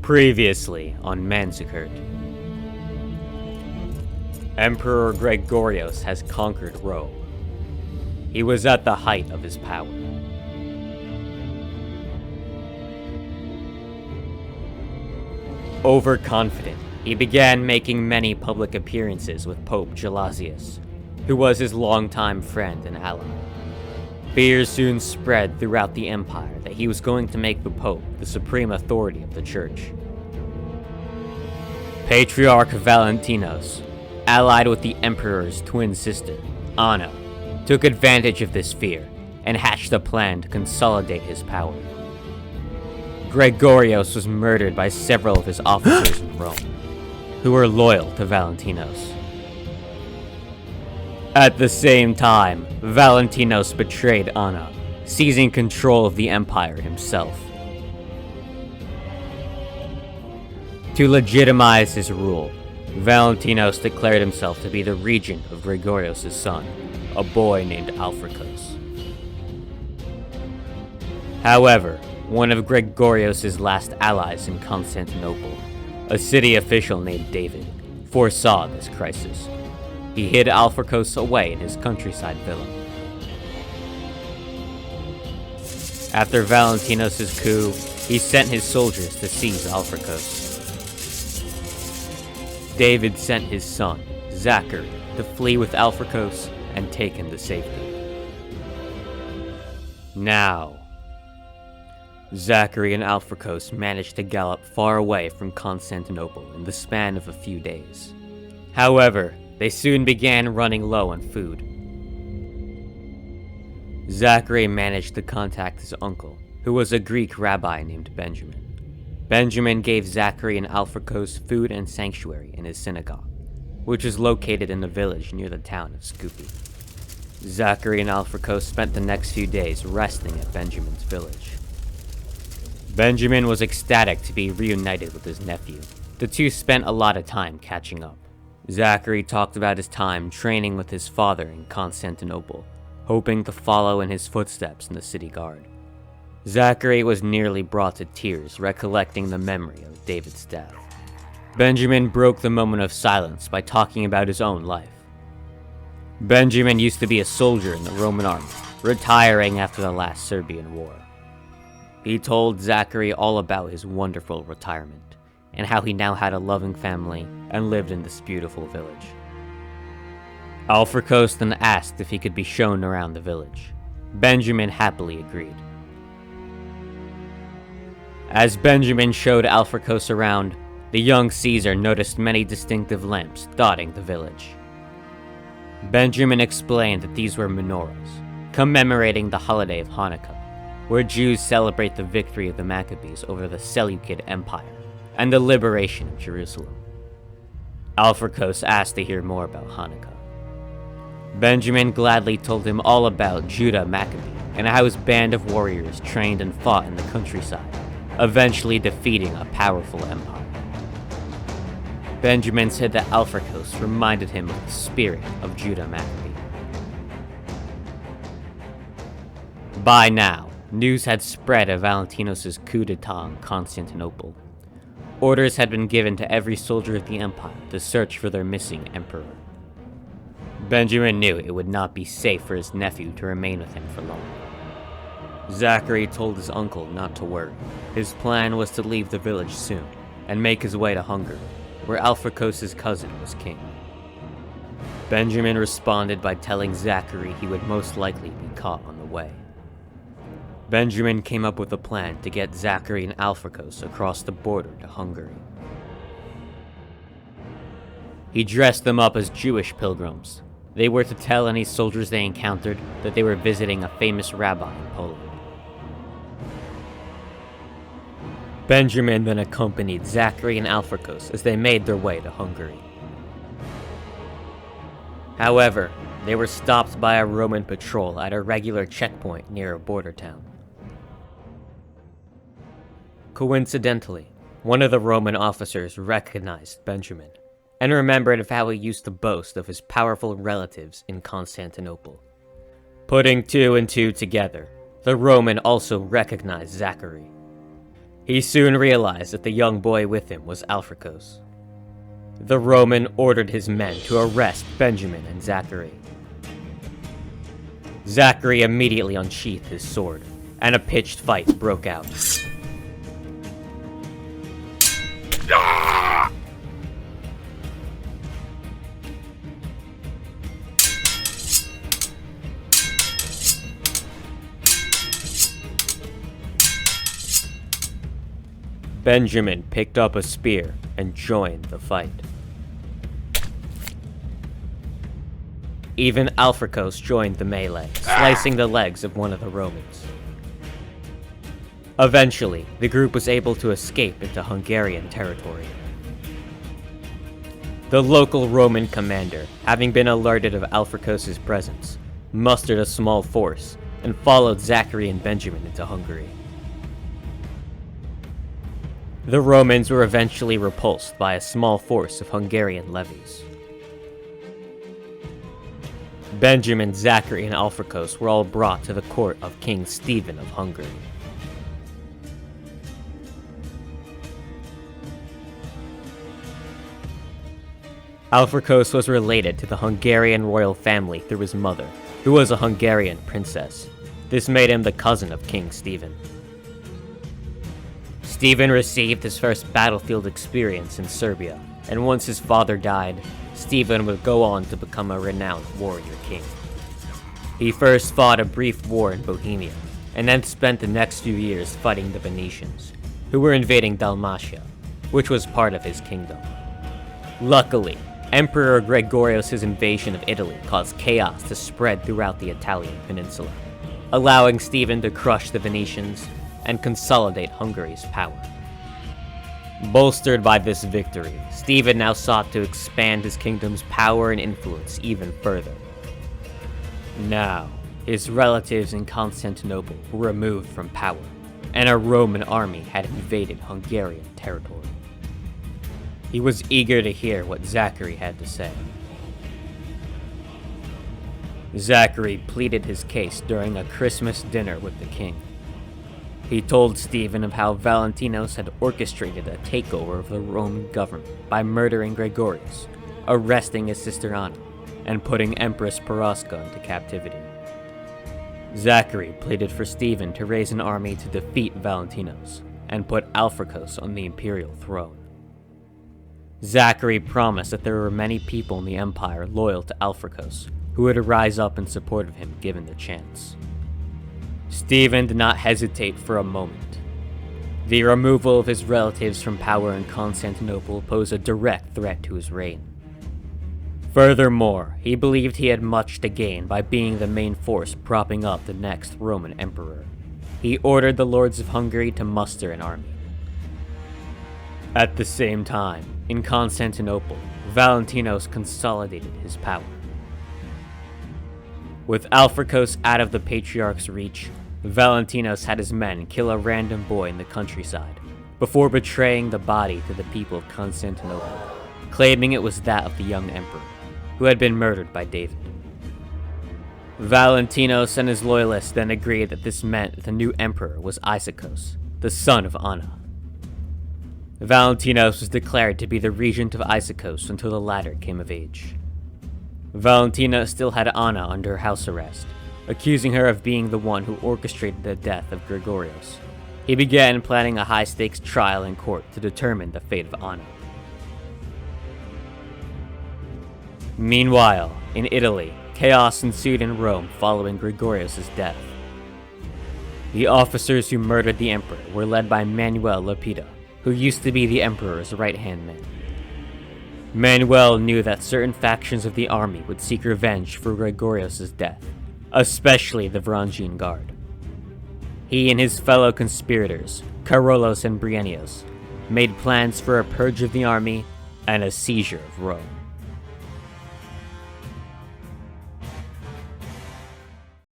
Previously on Manzikert. Emperor Gregorios has conquered Rome. He was at the height of his power. Overconfident, he began making many public appearances with Pope Gelasius, who was his longtime friend and ally. Fears soon spread throughout the empire that he was going to make the Pope the supreme authority of the Church. Patriarch Valentinos, allied with the Emperor's twin sister, Anna, took advantage of this fear and hatched a plan to consolidate his power. Gregorios was murdered by several of his officers in Rome, who were loyal to Valentinos. At the same time, Valentinos betrayed Anna, seizing control of the empire himself. To legitimize his rule, Valentinos declared himself to be the regent of Gregorios' son, a boy named Alfricos. However, one of Gregorios' last allies in Constantinople, a city official named David, foresaw this crisis. He hid Alfricos away in his countryside villa. After Valentinos' coup, he sent his soldiers to seize Alfricos. David sent his son, Zachary, to flee with Alfricos and take him to safety. Now, Zachary and Alfricos managed to gallop far away from Constantinople in the span of a few days. However, they soon began running low on food. Zachary managed to contact his uncle, who was a Greek rabbi named Benjamin. Benjamin gave Zachary and Alfricos food and sanctuary in his synagogue, which was located in a village near the town of Scupi. Zachary and Alfricos spent the next few days resting at Benjamin's village. Benjamin was ecstatic to be reunited with his nephew. The two spent a lot of time catching up. Zachary talked about his time training with his father in Constantinople, hoping to follow in his footsteps in the city guard. Zachary was nearly brought to tears recollecting the memory of David's death. Benjamin broke the moment of silence by talking about his own life. Benjamin used to be a soldier in the Roman army, retiring after the last Serbian war. He told Zachary all about his wonderful retirement, and how he now had a loving family and lived in this beautiful village. Alfricos then asked if he could be shown around the village. Benjamin happily agreed. As Benjamin showed Alfricos around, the young Caesar noticed many distinctive lamps dotting the village. Benjamin explained that these were menorahs, commemorating the holiday of Hanukkah, where Jews celebrate the victory of the Maccabees over the Seleucid Empire and the liberation of Jerusalem. Alfricos asked to hear more about Hanukkah. Benjamin gladly told him all about Judah Maccabee and how his band of warriors trained and fought in the countryside, eventually defeating a powerful empire. Benjamin said that Alfricos reminded him of the spirit of Judah Maccabee. By now, news had spread of Valentinos' coup d'etat in Constantinople. Orders had been given to every soldier of the empire to search for their missing emperor. Benjamin knew it would not be safe for his nephew to remain with him for long. Zachary told his uncle not to worry. His plan was to leave the village soon and make his way to Hungary, where Alfricos' cousin was king. Benjamin responded by telling Zachary he would most likely be caught on the way. Benjamin came up with a plan to get Zachary and Alfricos across the border to Hungary. He dressed them up as Jewish pilgrims. They were to tell any soldiers they encountered that they were visiting a famous rabbi in Poland. Benjamin then accompanied Zachary and Alfricos as they made their way to Hungary. However, they were stopped by a Roman patrol at a regular checkpoint near a border town. Coincidentally, one of the Roman officers recognized Benjamin and remembered of how he used to boast of his powerful relatives in Constantinople. Putting two and two together, the Roman also recognized Zachary. He soon realized that the young boy with him was Alfricos. The Roman ordered his men to arrest Benjamin and Zachary. Zachary immediately unsheathed his sword, and a pitched fight broke out. Benjamin picked up a spear and joined the fight. Even Alfricos joined the melee, slicing the legs of one of the Romans. Eventually, the group was able to escape into Hungarian territory. The local Roman commander, having been alerted of Alfricos' presence, mustered a small force and followed Zachary and Benjamin into Hungary. The Romans were eventually repulsed by a small force of Hungarian levies. Benjamin, Zachary, and Alfricos were all brought to the court of King Stephen of Hungary. Alfricos was related to the Hungarian royal family through his mother, who was a Hungarian princess. This made him the cousin of King Stephen. Stephen received his first battlefield experience in Serbia, and once his father died, Stephen would go on to become a renowned warrior king. He first fought a brief war in Bohemia, and then spent the next few years fighting the Venetians, who were invading Dalmatia, which was part of his kingdom. Luckily, Emperor Gregorios' invasion of Italy caused chaos to spread throughout the Italian peninsula, allowing Stephen to crush the Venetians and consolidate Hungary's power. Bolstered by this victory, Stephen now sought to expand his kingdom's power and influence even further. Now, his relatives in Constantinople were removed from power, and a Roman army had invaded Hungarian territory. He was eager to hear what Zachary had to say. Zachary pleaded his case during a Christmas dinner with the king. He told Stephen of how Valentinos had orchestrated a takeover of the Roman government by murdering Gregorius, arresting his sister Anna, and putting Empress Paraska into captivity. Zachary pleaded for Stephen to raise an army to defeat Valentinos and put Alfricos on the imperial throne. Zachary promised that there were many people in the empire loyal to Alfricos who would rise up in support of him given the chance. Stephen did not hesitate for a moment. The removal of his relatives from power in Constantinople posed a direct threat to his reign. Furthermore, he believed he had much to gain by being the main force propping up the next Roman emperor. He ordered the lords of Hungary to muster an army. At the same time, in Constantinople, Valentinos consolidated his power. With Alfricos out of the Patriarch's reach, Valentinos had his men kill a random boy in the countryside, before betraying the body to the people of Constantinople, claiming it was that of the young emperor, who had been murdered by David. Valentinos and his loyalists then agreed that this meant that the new emperor was Isaacos, the son of Anna. Valentinos was declared to be the regent of Isaacos until the latter came of age. Valentinos still had Anna under house arrest, accusing her of being the one who orchestrated the death of Gregorios. He began planning a high-stakes trial in court to determine the fate of Anna. Meanwhile, in Italy, chaos ensued in Rome following Gregorios' death. The officers who murdered the emperor were led by Manuel Lepida, who used to be the emperor's right-hand man. Manuel knew that certain factions of the army would seek revenge for Gregorios' death, especially the Varangian Guard. He and his fellow conspirators, Carolus and Bryennios, made plans for a purge of the army and a seizure of Rome.